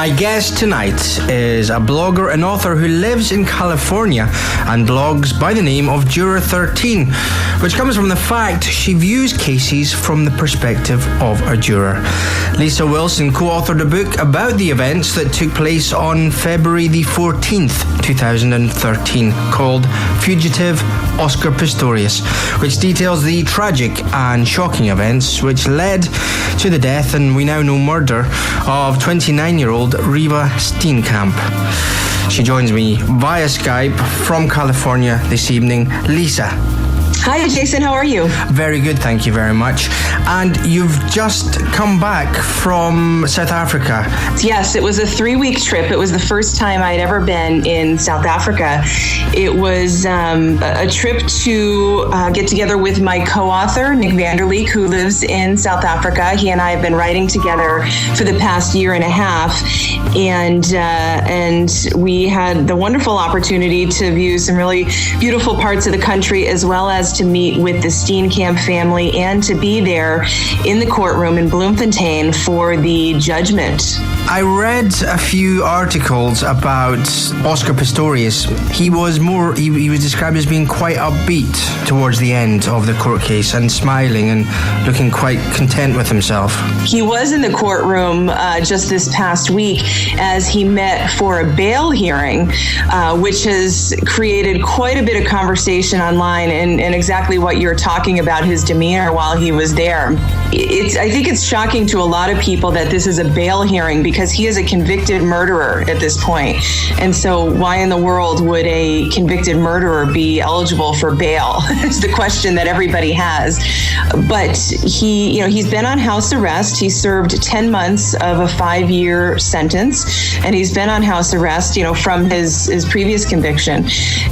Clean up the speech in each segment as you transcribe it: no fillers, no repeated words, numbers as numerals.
My guest tonight is a blogger and author who lives in California and blogs by the name of Juror 13, which comes from the fact she views cases from the perspective of a juror. Lisa Wilson co-authored a book about the events that took place on February the 14th, 2013, called Fugitive Oscar Pistorius, which details the tragic and shocking events which led to the death, and we now know murder, of 29-year-old Riva Steenkamp. She joins me via Skype from California this evening. Lisa. Hi, Jason. How are you? Very good, thank you very much. And you've just come back from South Africa. Yes, it was a 3-week trip. It was the first time I'd ever been in South Africa. It was a trip to get together with my co-author, Nick Leek, who lives in South Africa. He and I have been writing together for the past year and a half. And we had the wonderful opportunity to view some really beautiful parts of the country, as well as to meet with the Steenkamp family and to be there in the courtroom in Bloemfontein for the judgment. I read a few articles about Oscar Pistorius. He was described as being quite upbeat towards the end of the court case and smiling and looking quite content with himself. He was in the courtroom just this past week as he met for a bail hearing, which has created quite a bit of conversation online and exactly what you're talking about, his demeanor while he was there. I think it's shocking to a lot of people that this is a bail hearing because he is a convicted murderer at this point. And so why in the world would a convicted murderer be eligible for bail? It's the question that everybody has. But he's been on house arrest. He served 10 months of a 5-year sentence, and he's been on house arrest, from his previous conviction.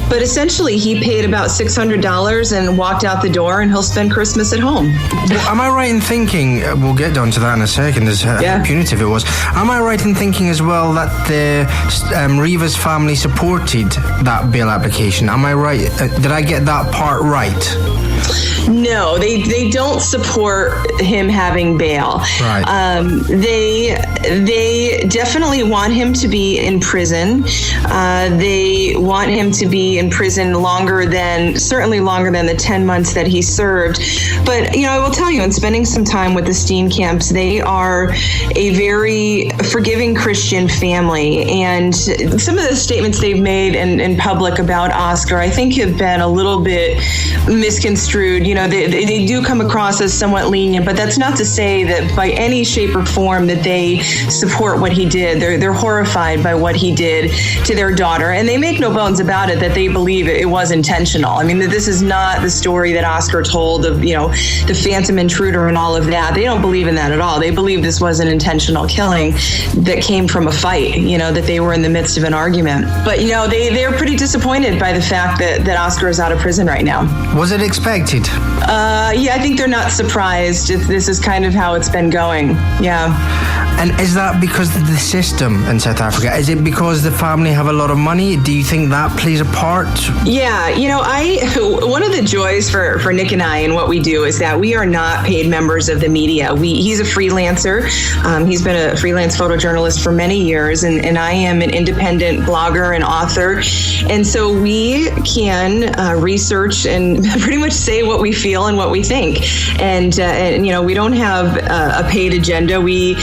But essentially, he paid about $600 and walked out the door, and he'll spend Christmas at home. Well, am I right in thinking, we'll get down to that in a second, as punitive it was, am I right in thinking as well that the Riva's family supported that bail application? Am I right? Did I get that part right? No, they don't support him having bail. Right. They definitely want him to be in prison. They want him to be in prison certainly longer than the 10 months that he served. But, I will tell you, in spending some time with the Steenkamps, they are a very forgiving Christian family. And some of the statements they've made in public about Oscar, I think, have been a little bit misconstrued. They do come across as somewhat lenient, but that's not to say that by any shape or form that they support what he did. They're horrified by what he did to their daughter, and they make no bones about it that they believe it was intentional. I mean, that this is not the story that Oscar told of, the phantom intruder and all of that. They don't believe in that at all. They believe this was an intentional killing that came from a fight, that they were in the midst of an argument. But, they're pretty disappointed by the fact that Oscar is out of prison right now. Was it expected? Yeah, I think they're not surprised. This is kind of how it's been going. Yeah. And is that because of the system in South Africa? Is it because the family have a lot of money? Do you think that plays a part? Yeah, one of the joys for Nick and I and what we do is that we are not paid members of the media. He's a freelancer. He's been a freelance photojournalist for many years, and I am an independent blogger and author. And so we can research and pretty much say what we feel and what we think. And we don't have a paid agenda. We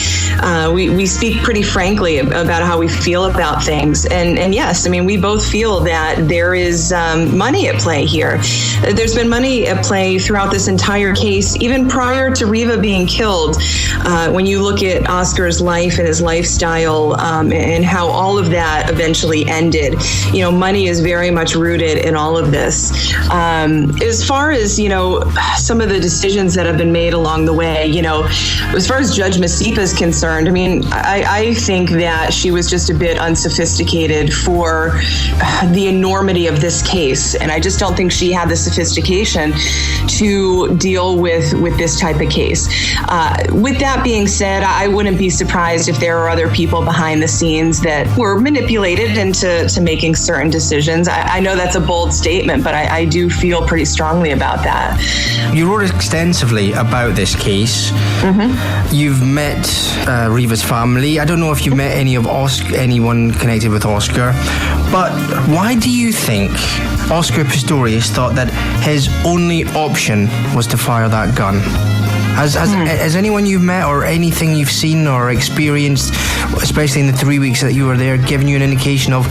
speak pretty frankly about how we feel about things. And yes, we both feel that there is money at play here. There's been money at play throughout this entire case, even prior to Riva being killed. When you look at Oscar's life and his lifestyle and how all of that eventually ended, money is very much rooted in all of this. As far as, some of the decisions that have been made along the way, as far as Judge Masipa is concerned, I think that she was just a bit unsophisticated for the enormity of this case. And I just don't think she had the sophistication to deal with this type of case. With that being said, I wouldn't be surprised if there are other people behind the scenes that were manipulated into making certain decisions. I know that's a bold statement, but I do feel pretty strongly about that. You wrote extensively about this case. Mm-hmm. You've met Riva's family. I don't know if you've met anyone connected with Oscar, but why do you think Oscar Pistorius thought that his only option was to fire that gun? Has anyone you've met or anything you've seen or experienced, especially in the 3 weeks that you were there, given you an indication of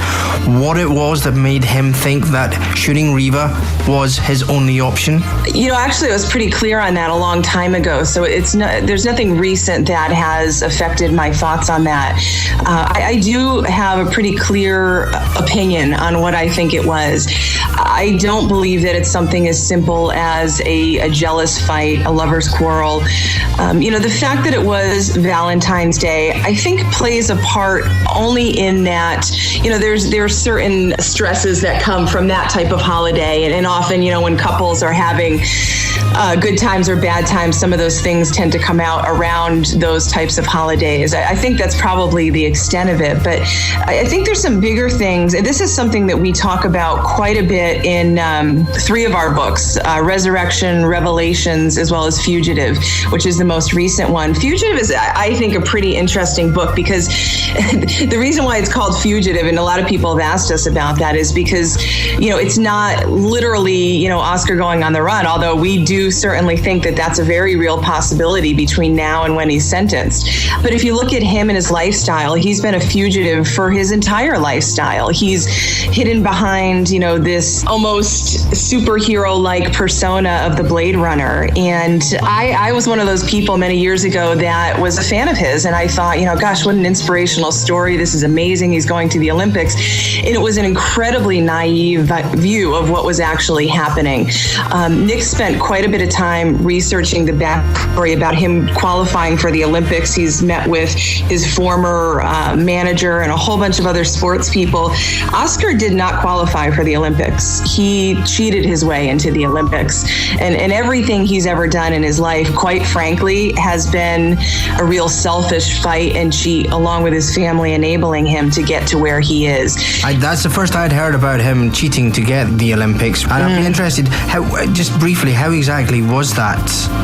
what it was that made him think that shooting Riva was his only option? Actually, I was pretty clear on that a long time ago, so there's nothing recent that has affected my thoughts on that. I do have a pretty clear opinion on what I think it was. I don't believe that it's something as simple as a jealous fight, a lover's quarrel. The fact that it was Valentine's Day, I think plays a part only in that, there's certain stresses that come from that type of holiday. And often, when couples are having good times or bad times, some of those things tend to come out around those types of holidays. I think that's probably the extent of it. But I think there's some bigger things. And this is something that we talk about quite a bit in 3 of our books, Resurrection, Revelations, as well as Fugitive, which is the most recent one. Fugitive is, I think, a pretty interesting book because the reason why it's called Fugitive, and a lot of people have asked us about that, is because, it's not literally, Oscar going on the run, although we do certainly think that that's a very real possibility between now and when he's sentenced. But if you look at him and his lifestyle, he's been a fugitive for his entire lifestyle. He's hidden behind, this almost superhero-like persona of the Blade Runner. And I was one of those people many years ago that was a fan of his. And I thought, gosh, what an inspirational story. This is amazing. He's going to the Olympics. And it was an incredibly naive view of what was actually happening. Nick spent quite a bit of time researching the backstory about him qualifying for the Olympics. He's met with his former manager and a whole bunch of other sports people. Oscar did not qualify for the Olympics. He cheated his way into the Olympics. And everything he's ever done in his life, quite frankly, has been a real selfish fight and cheat, along with his family enabling him to get to where he is. That's the first I'd heard about him cheating to get the Olympics. And I'd be interested, just briefly, how exactly was that?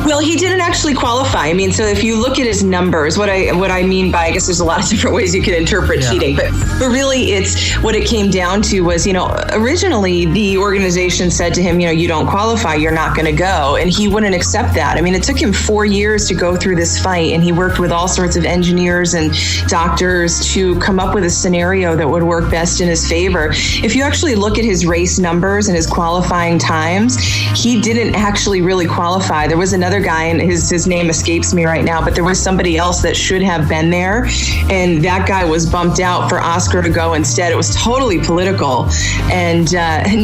Well, he didn't actually qualify. So if you look at his numbers, what I mean by, I guess there's a lot of different ways you could interpret cheating, but really it's what it came down to was, originally the organization said to him, you don't qualify, you're not going to go. And he wouldn't accept that. It took him 4 years to go through this fight, and he worked with all sorts of engineers and doctors to come up with a scenario that would work best in his favor. If you actually look at his race numbers and his qualifying times, he didn't actually really qualify. There was another guy, and his name escapes me right now, but there was somebody else that should have been there, and that guy was bumped out for Oscar to go instead. It was totally political. And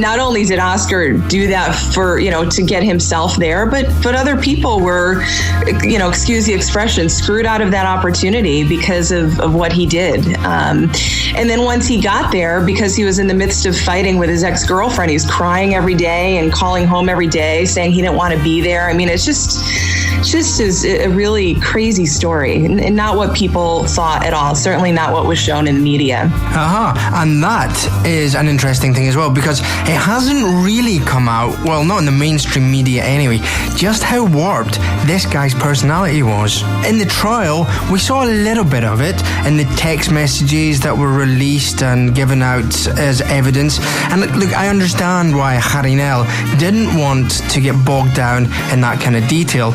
not only did Oscar do that for, to get himself there, but other people were, excuse the expression, screwed out of that opportunity because of what he did. And then once he got there, because he was in the midst of fighting with his ex-girlfriend, he was crying every day and calling home every day saying he didn't want to be there. It's just is a really crazy story, and not what people thought at all. Certainly not what was shown in the media. And that is an interesting thing as well, because it hasn't really come out, well, not in the mainstream media anyway, just how warped this guy's personality was. In the trial, we saw a little bit of it in the text messages that were released and given out as evidence. And look, I understand why Harinel didn't want to get bogged down in that kind of detail.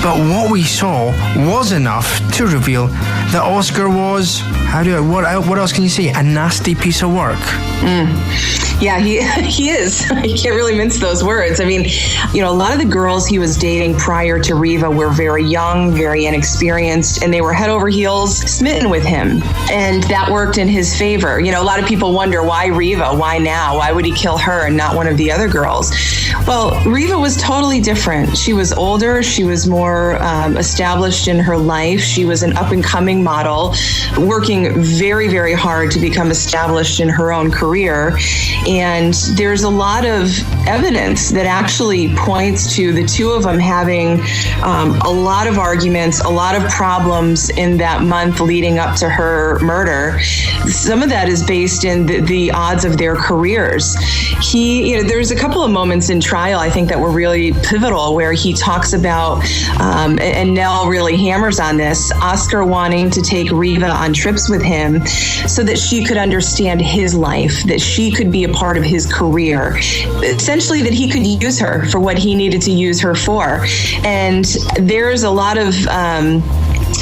But what we saw was enough to reveal that Oscar was, what else can you say? A nasty piece of work. Yeah, he is. You can't really mince those words. A lot of the girls he was dating prior to Riva were very young, very inexperienced, and they were head over heels smitten with him. And that worked in his favor. A lot of people wonder, why Riva? Why now? Why would he kill her and not one of the other girls? Well, Riva was totally different. She was older. She was more established in her life. She was an up-and-coming model, working very, very hard to become established in her own career. And there's a lot of evidence that actually points to the two of them having a lot of arguments, a lot of problems in that month leading up to her murder. Some of that is based in the odds of their careers. There's a couple of moments in trial, I think, that were really pivotal, where he talks about, and Nell really hammers on this, Oscar wanting going to take Riva on trips with him so that she could understand his life, that she could be a part of his career, essentially that he could use her for what he needed to use her for. And there's a lot of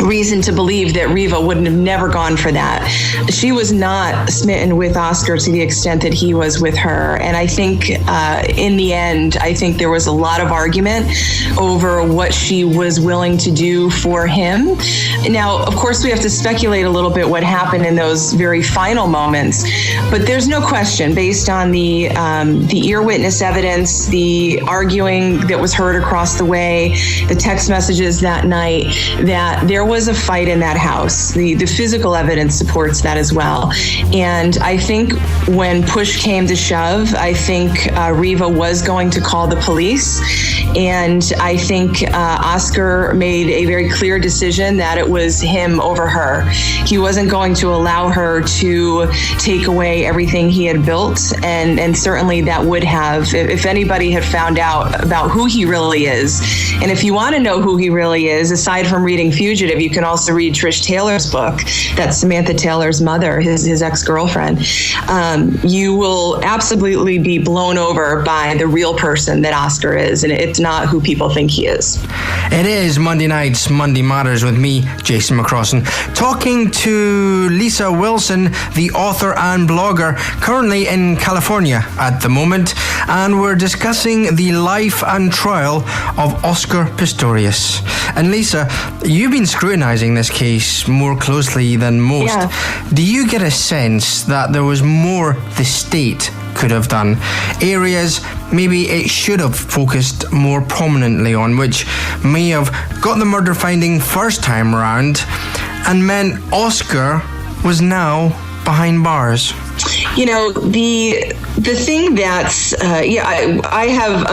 reason to believe that Riva wouldn't have never gone for that. She was not smitten with Oscar to the extent that he was with her. And I think in the end, I think there was a lot of argument over what she was willing to do for him. Now, of course, we have to speculate a little bit what happened in those very final moments, but there's no question, based on the ear witness evidence, the arguing that was heard across the way, the text messages that night, that there was a fight in that house. The physical evidence supports that as well. And I think when push came to shove, I think Riva was going to call the police. And I think Oscar made a very clear decision that it was him over her. He wasn't going to allow her to take away everything he had built. And certainly that would have, if anybody had found out about who he really is. And if you want to know who he really is, aside from reading Fugitive, you can also read Trish Taylor's book. That's Samantha Taylor's mother, his ex-girlfriend. You will absolutely be blown over by the real person that Oscar is, and it's not who people think he is. It is Monday Nights, Monday Matters with me, Jason McCrossan, talking to Lisa Wilson, the author and blogger, currently in California at the moment, and we're discussing the life and trial of Oscar Pistorius. And Lisa, you've been scrutinizing this case more closely than most. Yeah. Do you get a sense that there was more the state could have done? Areas maybe it should have focused more prominently on, which may have got the murder finding first time around and meant Oscar was now behind bars? You know, the thing that's, I have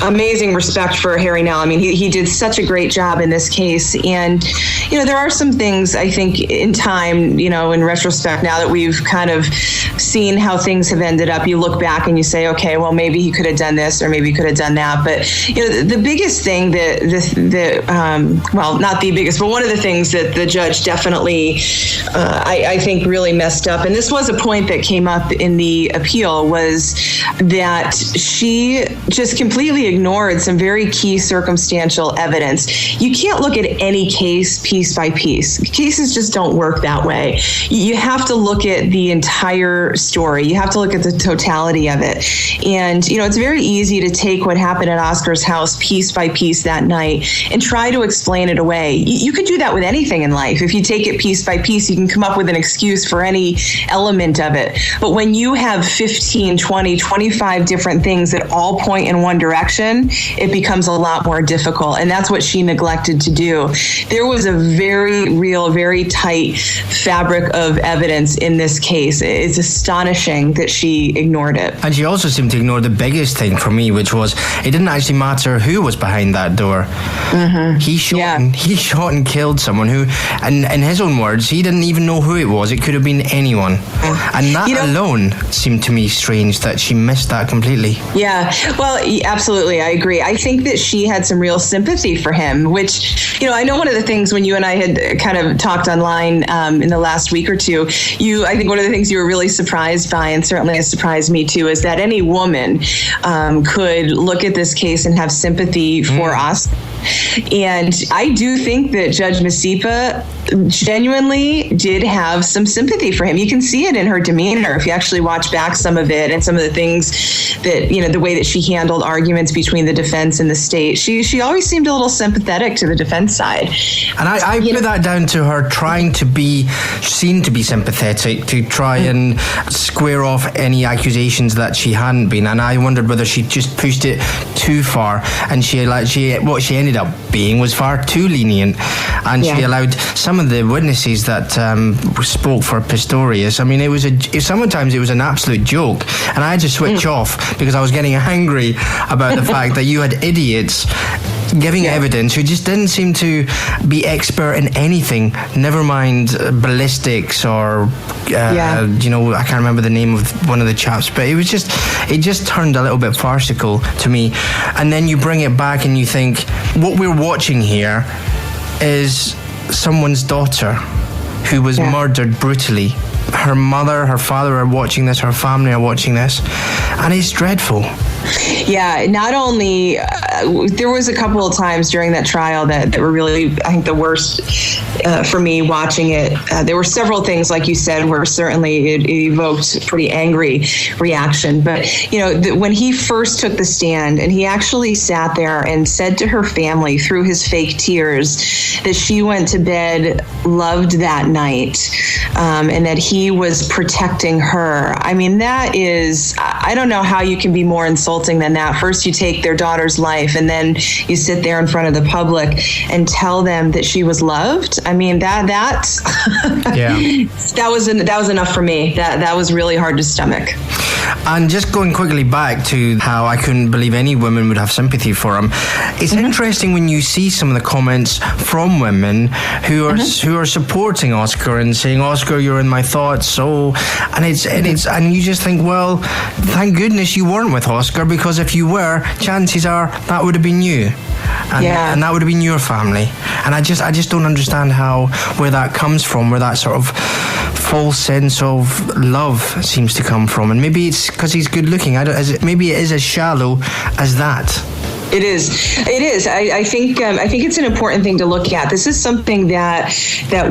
amazing respect for Harry Nell. I mean, he did such a great job in this case. And, you know, there are some things I think in time, you know, in retrospect, now that we've kind of seen how things have ended up, you look back and you say, okay, well, maybe he could have done this or maybe he could have done that. But, you know, the biggest thing well, not the biggest, but one of the things that the judge definitely, I think really messed up, and this was a point that came up in the appeal, was that she just completely ignored some very key circumstantial evidence. You can't look at any case piece by piece. Cases just don't work that way. You have to look at the entire story. You have to look at the totality of it. And, you know, it's very easy to take what happened at Oscar's house piece by piece that night and try to explain it away. You could do that with anything in life. If you take it piece by piece, you can come up with an excuse for any element of it. But when you have 15, 20, 25 different things that all point in one direction, it becomes a lot more difficult. And that's what she neglected to do. There was a very real, very tight fabric of evidence in this case. It's astonishing that she ignored it. And she also seemed to ignore the biggest thing for me, which was it didn't actually matter who was behind that door. Mm-hmm. He shot and killed someone who, and in his own words, he didn't even know who it was. It could have been anyone. And that alone seemed to me strange that she missed that completely. Yeah, well, absolutely. I agree. I think that she had some real sympathy for him, which, you know, I know one of the things when you and I had kind of talked online in the last week or two, I think one of the things you were really surprised by, and certainly has surprised me too, is that any woman could look at this case and have sympathy for Oscar. And I do think that Judge Masipa genuinely did have some sympathy for him. You can see it in her demeanor if you actually watch back some of it and some of the things that, you know, the way that she handled arguments between the defense and the state. She always seemed a little sympathetic to the defense side. And I put that down to her trying to be seen to be sympathetic, to try and square off any accusations that she hadn't been. And I wondered whether she just pushed it too far, and what she ended up being was far too lenient, and she allowed some of the witnesses that spoke for Pistorius. I mean, sometimes it was an absolute joke, and I had to switch off because I was getting angry about the fact that you had idiots giving evidence who just didn't seem to be expert in anything, never mind ballistics or you know, I can't remember the name of one of the chaps, but it just turned a little bit farcical to me. And then you bring it back and you think what we're watching here is someone's daughter. who was murdered brutally. Her mother, her father are watching this, her family are watching this, and it's dreadful. Yeah, not only, there was a couple of times during that trial that were really, I think, the worst for me watching it. There were several things, like you said, where certainly it evoked pretty angry reaction. But, when he first took the stand and he actually sat there and said to her family through his fake tears that she went to bed loved that night, and that he was protecting her. I mean, that is, I don't know how you can be more insulting than that. First, you take their daughter's life, and then you sit there in front of the public and tell them that she was loved. I mean, that was enough for me. That was really hard to stomach. And just going quickly back to how I couldn't believe any woman would have sympathy for him. It's interesting when you see some of the comments from women who are supporting Oscar and saying, "Oscar, you're in my thoughts." So, and you just think, well, thank goodness you weren't with Oscar, because if you were, chances are that would have been you. And that would have been your family. And I just don't understand where that comes from, where that sort of false sense of love seems to come from. And maybe it's because he's good looking. Maybe it is as shallow as that. It is. I think it's an important thing to look at. This is something that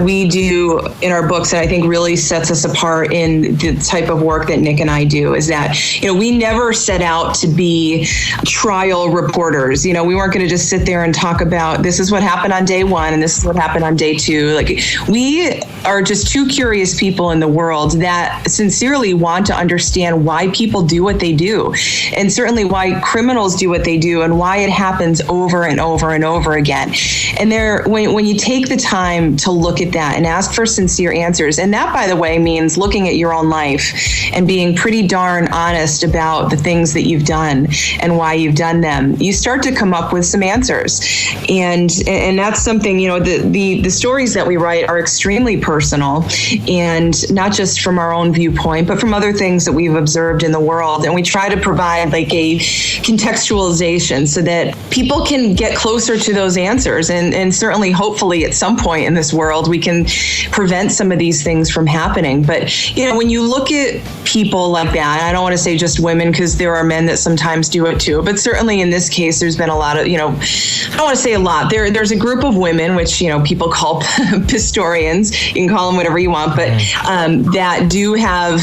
we do in our books that I think really sets us apart in the type of work that Nick and I do, is that, we never set out to be trial reporters. We weren't going to just sit there and talk about this is what happened on day 1 and this is what happened on day 2. Like, we are just two curious people in the world that sincerely want to understand why people do what they do, and certainly why criminals do what they do, and why it happens over and over and over again. And when you take the time to look at that and ask for sincere answers, and that, by the way, means looking at your own life and being pretty darn honest about the things that you've done and why you've done them, you start to come up with some answers. And that's something, the stories that we write are extremely personal, and not just from our own viewpoint, but from other things that we've observed in the world. And we try to provide like a contextualization so that people can get closer to those answers. And certainly, hopefully, at some point in this world, we can prevent some of these things from happening. But, when you look at people like that, I don't want to say just women, because there are men that sometimes do it too, but certainly in this case, there's been a lot of, I don't want to say a lot. There's a group of women, which, people call Pistorians. You can call them whatever you want, but that do have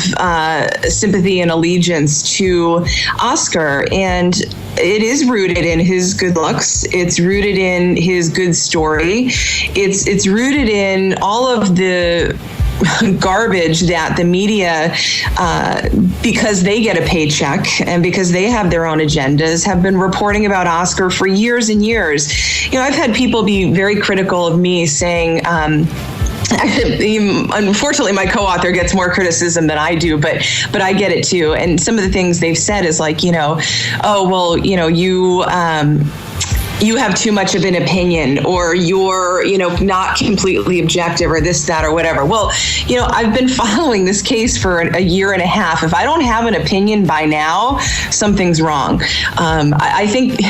sympathy and allegiance to Oscar. And it is rooted in his good looks. It's rooted in his good story. It's rooted in all of the garbage that the media, because they get a paycheck and because they have their own agendas, have been reporting about Oscar for years and years. I've had people be very critical of me, saying, unfortunately, my co-author gets more criticism than I do, but I get it too. And some of the things they've said is like, you have too much of an opinion, or you're, not completely objective, or this, that, or whatever. Well, I've been following this case for a year and a half. If I don't have an opinion by now, something's wrong. I think,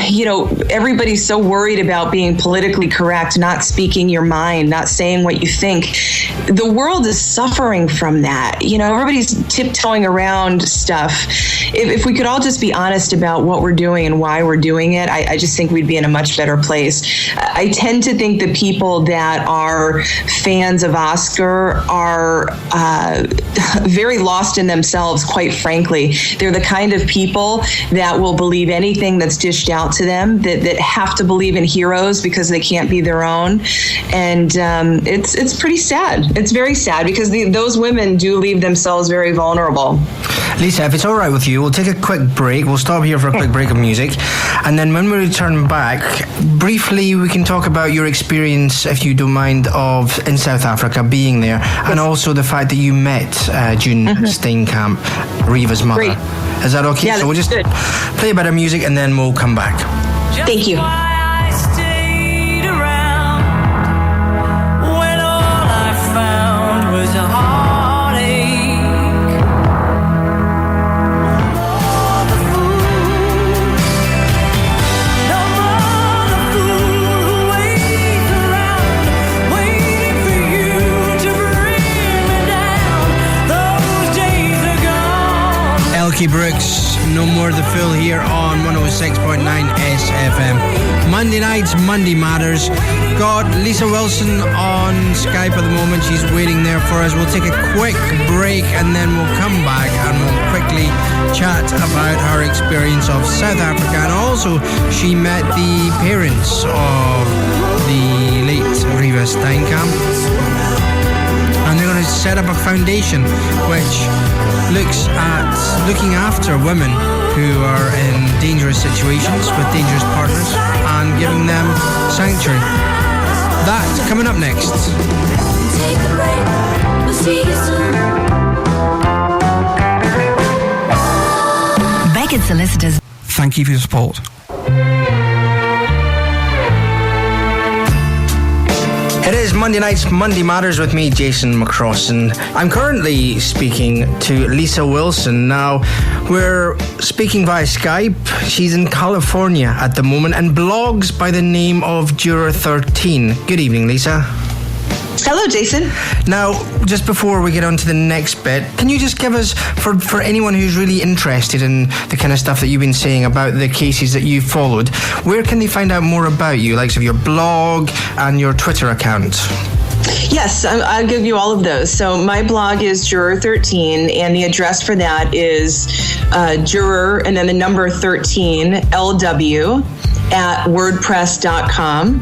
everybody's so worried about being politically correct, not speaking your mind, not saying what you think. The world is suffering from that. Everybody's tiptoeing around stuff. If we could all just be honest about what we're doing and why we're doing it, I just think we'd be in a much better place. I tend to think that people that are fans of Oscar are very lost in themselves, quite frankly. They're the kind of people that will believe anything that's dished out to them, that have to believe in heroes because they can't be their own. And it's pretty sad. It's very sad, because those women do leave themselves very vulnerable. Lisa, if it's all right with you, we'll take a quick break. We'll stop here for a quick break of music. And then when we return back, briefly, we can talk about your experience, if you don't mind, in South Africa, being there, and also the fact that you met June Steenkamp, Reva's mother. Great. Is that okay? Yeah, so we'll just play a bit of music and then we'll come back. Thank you. Waiting for you to bring more of The Fool here on 106.9 SFM. Monday nights, Monday Matters. Got Lisa Wilson on Skype at the moment. She's waiting there for us. We'll take a quick break and then we'll come back and we'll quickly chat about her experience of South Africa. And also, she met the parents of the late Riva Steenkamp. And they're going to set up a foundation which looking after women who are in dangerous situations with dangerous partners and giving them sanctuary. That's coming up next. Take a break. We'll see you soon. Beckett Solicitors. Thank you for your support. It is Monday nights, Monday Matters with me, Jason McCrossan. I'm currently speaking to Lisa Wilson. Now, we're speaking via Skype. She's in California at the moment and blogs by the name of Juror 13. Good evening, Lisa. Hello, Jason. Now, just before we get on to the next bit, can you just give us, for anyone who's really interested in the kind of stuff that you've been saying about the cases that you've followed, where can they find out more about you, like of your blog and your Twitter account? Yes, I'll give you all of those. So my blog is Juror 13, and the address for that is Juror and then the number 13 LW at wordpress.com.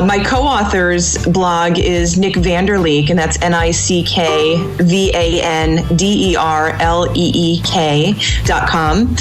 My co-author's blog is Nick Vanderleek, and that's NickVanderleek.com.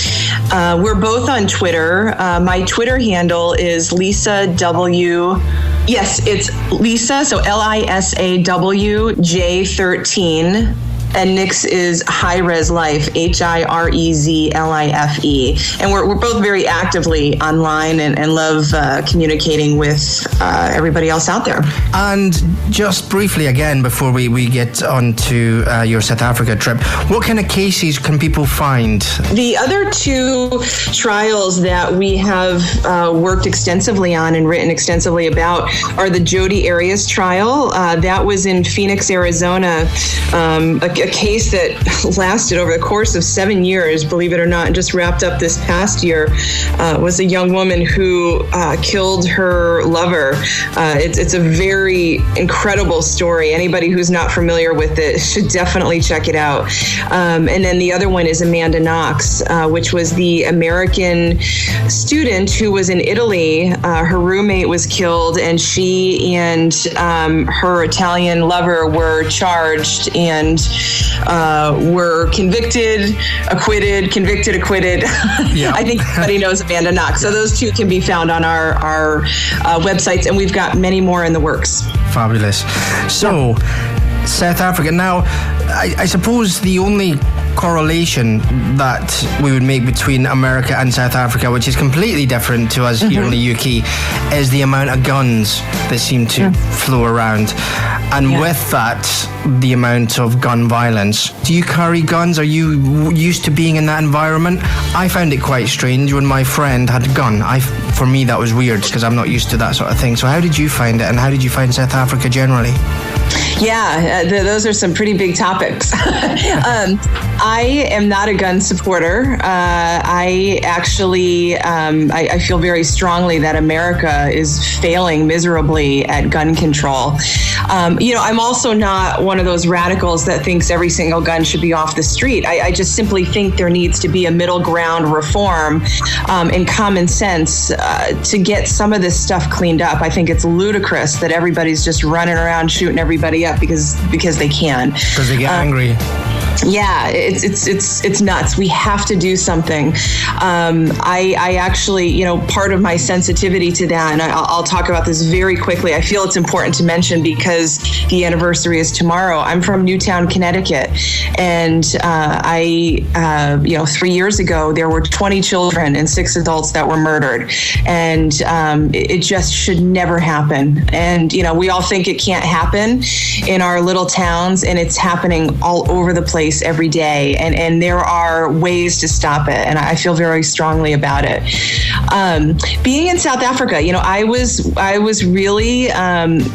We're both on Twitter. My Twitter handle is Lisa W. Yes, it's Lisa, so LISAW J13. And Nick's is High Res Life, HIREZLIFE. And we're both very actively online and love communicating with everybody else out there. And just briefly again, before we get on to your South Africa trip, what kind of cases can people find? The other two trials that we have worked extensively on and written extensively about are the Jodi Arias trial. That was in Phoenix, Arizona, a case that lasted over the course of 7 years, believe it or not, and just wrapped up this past year. Was a young woman who killed her lover. It's a very incredible story. Anybody who's not familiar with it should definitely check it out. And then the other one is Amanda Knox, which was the American student who was in Italy. Her roommate was killed, and she and her Italian lover were charged and were convicted, acquitted. Yeah. I think everybody knows Amanda Knox. So those two can be found on our websites, and we've got many more in the works. Fabulous. So, South Africa. Now, I suppose the only correlation that we would make between America and South Africa, which is completely different to us here in the UK, is the amount of guns that seem to flow around. And with that, the amount of gun violence. Do you carry guns? Are you used to being in that environment? I found it quite strange when my friend had a gun. For me, that was weird because I'm not used to that sort of thing. So how did you find it, and how did you find South Africa generally? Yeah, those are some pretty big topics. I am not a gun supporter. I actually, I feel very strongly that America is failing miserably at gun control. I'm also not one of those radicals that thinks every single gun should be off the street. I just simply think there needs to be a middle ground reform and common sense to get some of this stuff cleaned up. I think it's ludicrous that everybody's just running around shooting everybody up because they can. Because they get angry. Yeah, it's nuts. We have to do something. I actually, part of my sensitivity to that, and I'll talk about this very quickly. I feel it's important to mention because the anniversary is tomorrow. I'm from Newtown, Connecticut, and 3 years ago there were 20 children and 6 adults that were murdered, and it just should never happen. And we all think it can't happen in our little towns, and it's happening all over the place. place every day, and there are ways to stop it, and I feel very strongly about it. Being in South Africa, I was really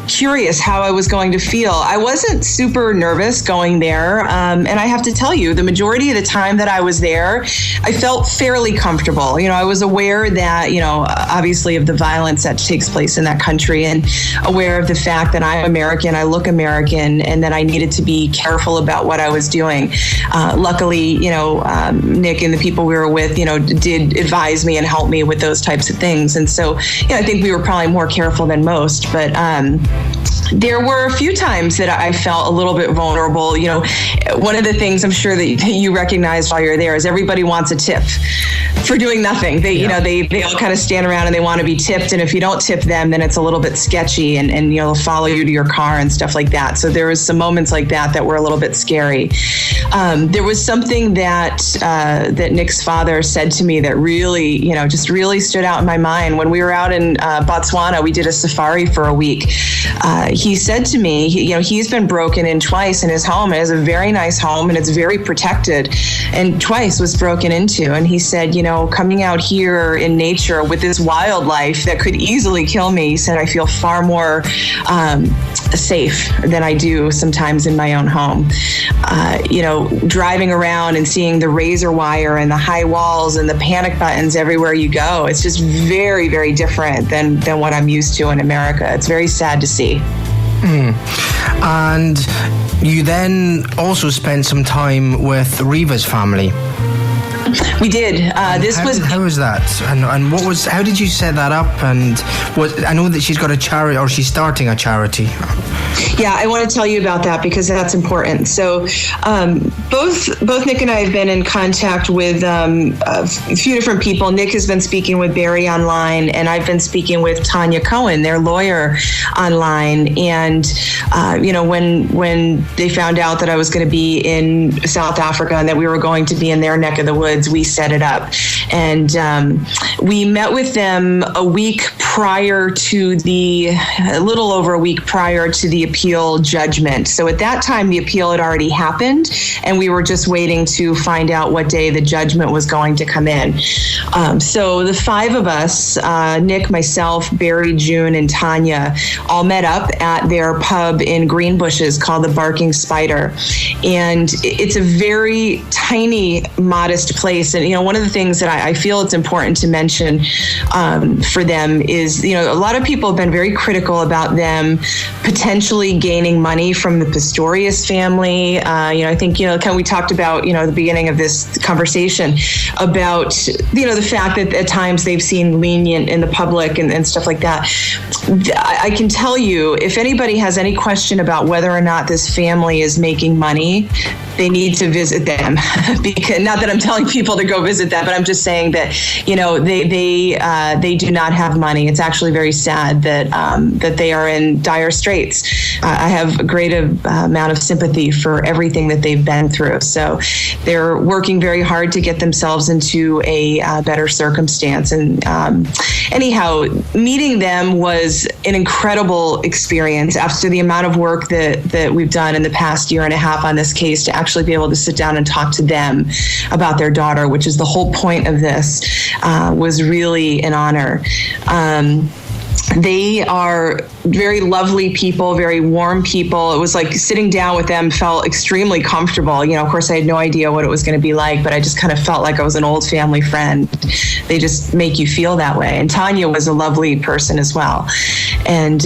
curious how I was going to feel. I wasn't super nervous going there, and I have to tell you, the majority of the time that I was there, I felt fairly comfortable. I was aware that, obviously of the violence that takes place in that country, and aware of the fact that I'm American, I look American, and that I needed to be careful about what I was doing. Luckily, Nick and the people we were with, did advise me and help me with those types of things. And so, I think we were probably more careful than most, but there were a few times that I felt a little bit vulnerable. One of the things I'm sure that you recognize while you're there is everybody wants a tip for doing nothing. They all kind of stand around and they want to be tipped. And if you don't tip them, then it's a little bit sketchy, and they'll follow you to your car and stuff like that. So there was some moments like that were a little bit scary. There was something that Nick's father said to me that really, just really stood out in my mind. When we were out in Botswana, we did a safari for a week. He said to me, he's been broken in twice in his home. It is a very nice home and it's very protected, and twice was broken into. And he said, coming out here in nature with this wildlife that could easily kill me, he said, I feel far more safe than I do sometimes in my own home. Driving around and seeing the razor wire and the high walls and the panic buttons everywhere you go, it's just very, very different than what I'm used to in America. It's very sad to see. And you then also spent some time with Reva's family. We did. How was that? And what was? How did you set that up? And I know that she's got a charity, or she's starting a charity. Yeah, I want to tell you about that because that's important. So both Nick and I have been in contact with a few different people. Nick has been speaking with Barry online, and I've been speaking with Tanya Cohen, their lawyer, online. And when they found out that I was going to be in South Africa and that we were going to be in their neck of the woods, we set it up. And we met with them a little over a week prior to the appeal judgment. So at that time, the appeal had already happened, and we were just waiting to find out what day the judgment was going to come in. So the five of us, Nick, myself, Barry, June, and Tanya, all met up at their pub in Greenbushes called the Barking Spider. And it's a very tiny, modest place. And, one of the things that I feel it's important to mention for them is, a lot of people have been very critical about them potentially gaining money from the Pistorius family. I think, we talked about, the beginning of this conversation about, the fact that at times they've seen lenient in the public and stuff like that. I can tell you, if anybody has any question about whether or not this family is making money, they need to visit them. Because not that I'm telling people to go visit that, but I'm just saying that, they do not have money. It's actually very sad that they are in dire straits. I have a great amount of sympathy for everything that they've been through. So they're working very hard to get themselves into a better circumstance. And anyhow, meeting them was an incredible experience after the amount of work that we've done in the past year and a half on this case, to actually be able to sit down and talk to them about their daughter, which is the whole point of this, was really an honor. They are very lovely people, very warm people. It was like sitting down with them felt extremely comfortable. Of course, I had no idea what it was going to be like, but I just kind of felt like I was an old family friend. They just make you feel that way. And Tanya was a lovely person as well. And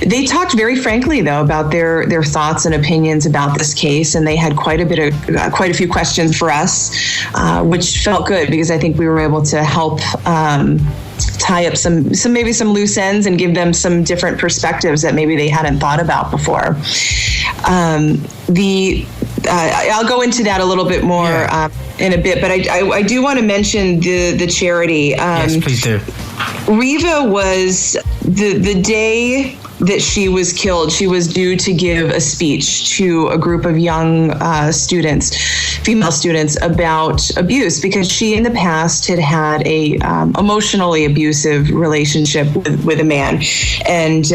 they talked very frankly, though, about their thoughts and opinions about this case. And they had quite a few questions for us, which felt good because I think we were able to help tie up some loose ends and give them some different perspectives that maybe they hadn't thought about before. I'll go into that a little bit more in a bit, but I do want to mention the charity. Yes, please do. Riva was the day that she was killed, she was due to give a speech to a group of young students, female students, about abuse, because she in the past had a emotionally abusive relationship with a man. And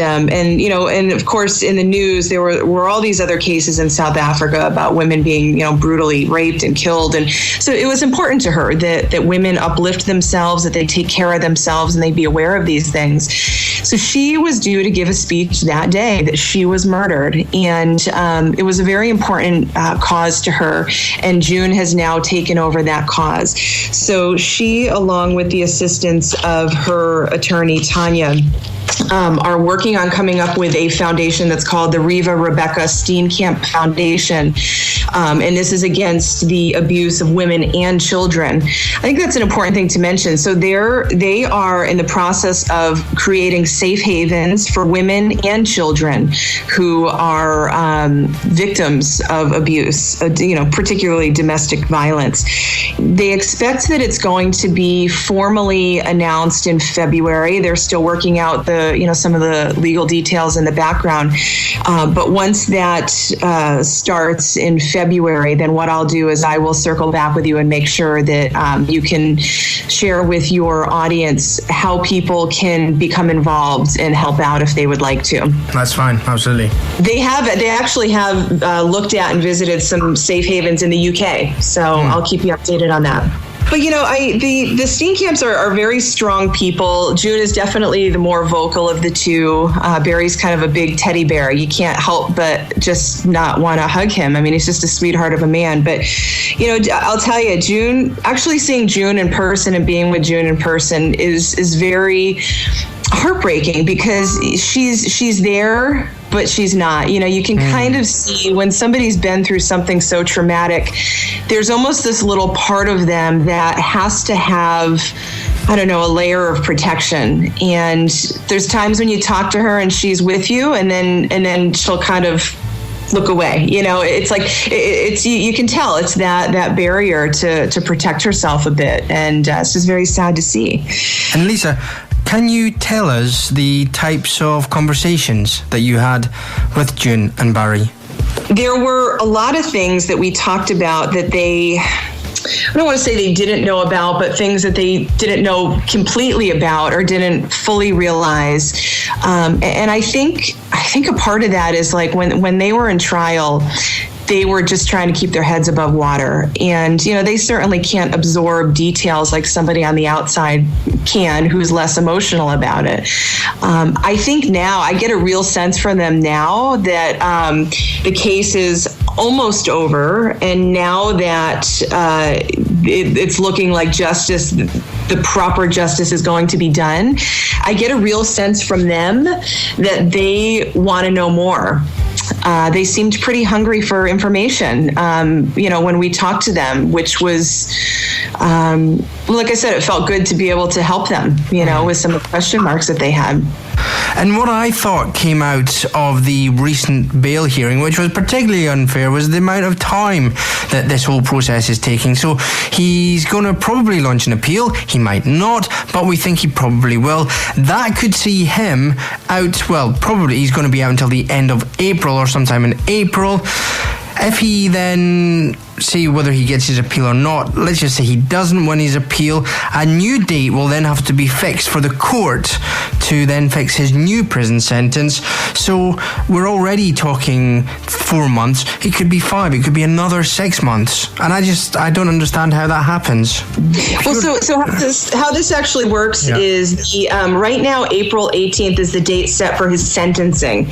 of course in the news there were all these other cases in South Africa about women being, brutally raped and killed. And so it was important to her that women uplift themselves, that they take care of themselves, and they be aware of these things. So she was due to give a speech that day that she was murdered. And it was a very important cause to her. And June has now taken over that cause. So she, along with the assistance of her attorney, Tanya, are working on coming up with a foundation that's called the Riva Rebecca Steenkamp Foundation. And this is against the abuse of women and children. I think that's an important thing to mention. So they are in the process of creating safe havens for women and children who are victims of abuse, particularly domestic violence. They expect that it's going to be formally announced in February. They're still working out some of the legal details in the background. But once that starts in February, then what I'll do is I will circle back with you and make sure that you can share with your audience how people can become involved and help out if they would like to. That's fine, absolutely. They actually have looked at and visited some safe havens in the UK, so I'll keep you updated on that. But the Steenkamps are very strong people. June is definitely the more vocal of the two. Barry's kind of a big teddy bear. You can't help but just not want to hug him. I mean, he's just a sweetheart of a man. But I'll tell you, actually seeing June in person and being with June in person is very heartbreaking, because she's there, but she's not. You can kind of see when somebody's been through something so traumatic, there's almost this little part of them that has to have, a layer of protection. And there's times when you talk to her and she's with you, and then she'll kind of look away. It's like you can tell it's that barrier to protect herself a bit, and it's just very sad to see. And Lisa, can you tell us the types of conversations that you had with June and Barry? There were a lot of things that we talked about that I don't want to say they didn't know about, but things that they didn't know completely about or didn't fully realize. And I think a part of that is like when they were in trial, they were just trying to keep their heads above water. And, they certainly can't absorb details like somebody on the outside can, who's less emotional about it. I think now I get a real sense from them now that the case is almost over. And now that it's looking like justice, the proper justice is going to be done, I get a real sense from them that they want to know more. They seemed pretty hungry for information, when we talked to them, which was, like I said, it felt good to be able to help them, with some of the question marks that they had. And what I thought came out of the recent bail hearing, which was particularly unfair, was the amount of time that this whole process is taking. So he's going to probably launch an appeal. He might not, but we think he probably will. That could see him out, well, probably he's going to be out until the end of April or sometime in April. If he then, see whether he gets his appeal or not, let's just say he doesn't win his appeal, a new date will then have to be fixed for the court to then fix his new prison sentence. So we're already talking 4 months. It could be 5. It could be another 6 months. And I don't understand how that happens. Well, so how this actually works is right now, April 18th is the date set for his sentencing.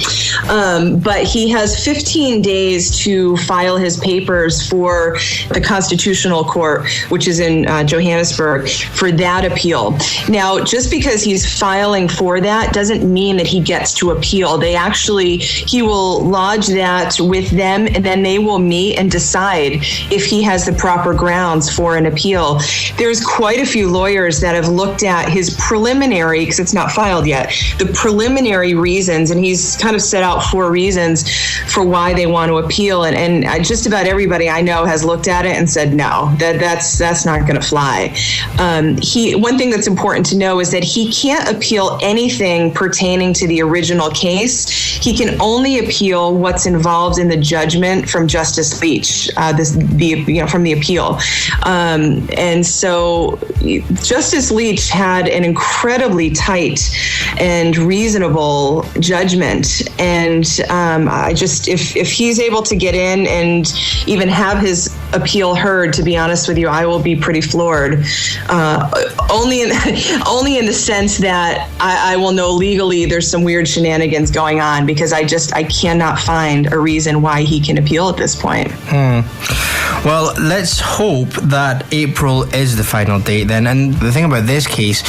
But he has 15 days to file his papers for the Constitutional Court, which is in Johannesburg, for that appeal. Now, just because he's filing for that doesn't mean that he gets to appeal. He will lodge that with them, and then they will meet and decide if he has the proper grounds for an appeal. There's quite a few lawyers that have looked at his preliminary, because it's not filed yet, the preliminary reasons, and he's kind of set out 4 reasons for why they want to appeal. And and just about everybody I know has looked at it and said, no, that's not going to fly. One thing that's important to know is that he can't appeal anything pertaining to the original case. He can only appeal what's involved in the judgment from Justice Leach, from the appeal. And so Justice Leach had an incredibly tight and reasonable judgment. And if he's able to get in and even have his appeal heard, to be honest with you, I will be pretty floored. Only in the sense that I will know legally there's some weird shenanigans going on, because I cannot find a reason why he can appeal at this point. Well, let's hope that April is the final date then. And the thing about this case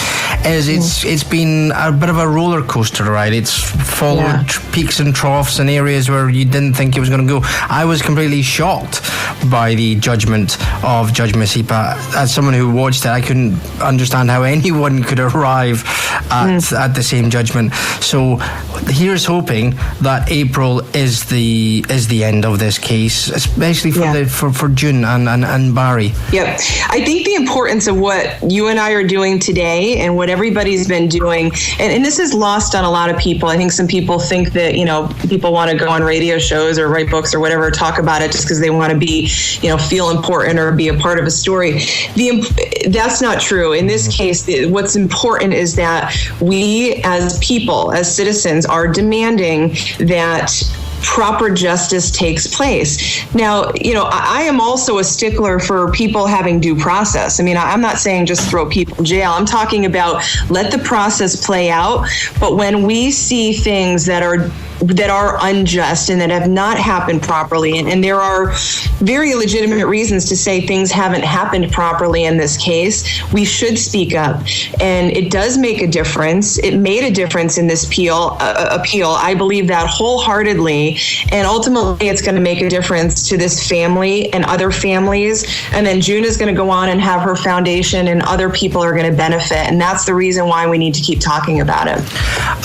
is it's been a bit of a roller coaster ride. It's followed peaks and troughs and areas where you didn't think it was going to go. I was completely shocked by the judgment of Judge Masipa. As someone who watched it, I couldn't understand how anyone could arrive at the same judgment. So here's hoping that April is the end of this case, especially for June and Barry. Yep. I think the importance of what you and I are doing today and what everybody's been doing, and this is lost on a lot of people. I think some people think that, people want to go on radio shows or write books or whatever, talk about it just because they want to be, feel important or be a part of a story. That's not true. In this case, what's important is that we as people, as citizens, are demanding that proper justice takes place. Now, I am also a stickler for people having due process. I mean, I'm not saying just throw people in jail. I'm talking about let the process play out. But when we see things that are unjust and that have not happened properly, and there are very legitimate reasons to say things haven't happened properly in this case, we should speak up. And it does make a difference. It made a difference in this appeal. I believe that wholeheartedly. And ultimately, it's going to make a difference to this family and other families. And then June is going to go on and have her foundation, and other people are going to benefit. And that's the reason why we need to keep talking about it.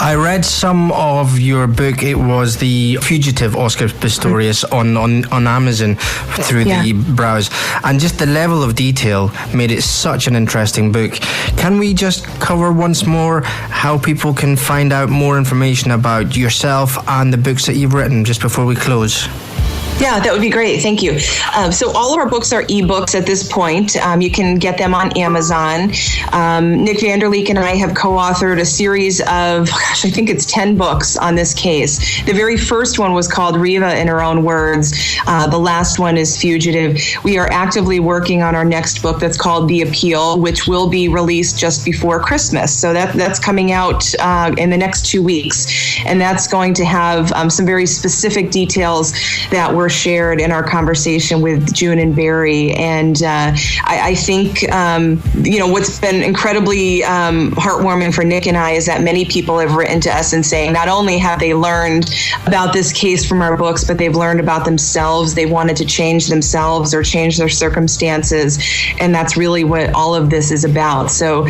I read some of your book. It was The Fugitive, Oscar Pistorius, on Amazon through the browse. And just the level of detail made it such an interesting book. Can we just cover once more how people can find out more information about yourself and the books that you've written just before we close? Yeah, that would be great. Thank you. So all of our books are ebooks at this point. You can get them on Amazon. Nick Van der Leek and I have co-authored a series of, I think it's 10 books on this case. The very first one was called Riva in Her Own Words. The last one is Fugitive. We are actively working on our next book that's called The Appeal, which will be released just before Christmas. So that's coming out in the next 2 weeks. And that's going to have some very specific details that were shared in our conversation with June and Barry. And I think, what's been incredibly heartwarming for Nick and I is that many people have written to us and saying not only have they learned about this case from our books, but they've learned about themselves. They wanted to change themselves or change their circumstances. And that's really what all of this is about. So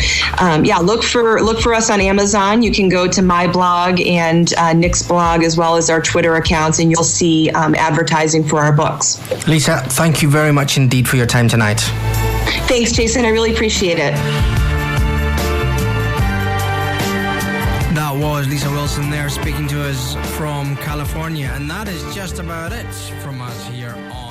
look for us on Amazon. You can go to my blog and Nick's blog, as well as our Twitter accounts, and you'll see advertising for our books. Lisa, thank you very much indeed for your time tonight. Thanks, Jason. I really appreciate it. That was Lisa Wilson there speaking to us from California, and that is just about it from us here on